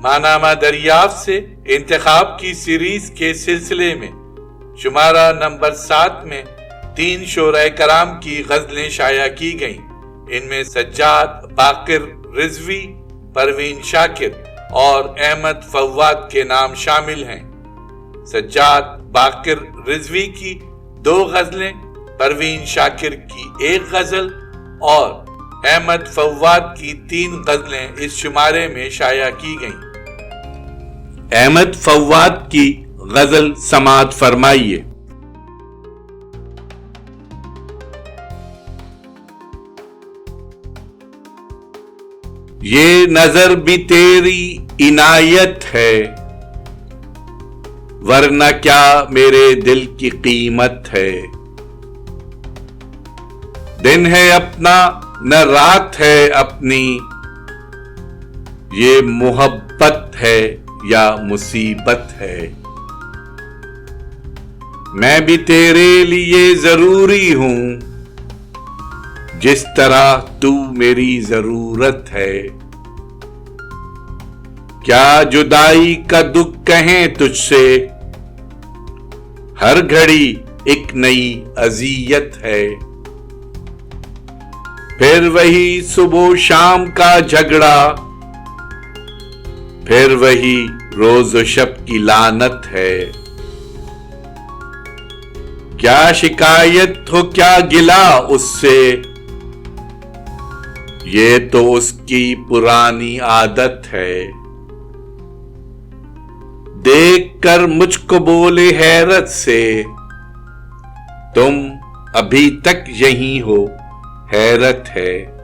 मानामा दरियाफ्त से इंतखाब की सीरीज के सिलसिले में शुमारा नंबर 7 में 3 शोराए कराम की गजलें शाया की गईं। इनमें सज्जाद बाकिर रिजवी, परवीन शाकिर और अहमद फव्वाद के नाम शामिल हैं। सज्जाद बाकिर रिजवी की 2 गजलें, परवीन शाकिर की 1 गजल और अहमद फव्वाद की 3 गजलें इस शुमारे में शाया की गईं। अहमद फव्वाद की गजल समात फरमाइए। ये नजर भी तेरी इनायत है, वरना क्या मेरे दिल की कीमत है। दिन है अपना न रात है अपनी, ये मोहब्बत है या मुसीबत है। मैं भी तेरे लिए जरूरी हूं, जिस तरह तू मेरी जरूरत है। क्या जुदाई का दुख कहें तुझसे, हर घड़ी एक नई अजियत है। फिर वही सुबह शाम का झगड़ा, फिर वही रोज शब की लानत है। क्या शिकायत हो क्या गिला उससे, ये तो उसकी पुरानी आदत है। देख कर मुझको बोले हैरत से, तुम अभी तक यहीं हो, हैरत है।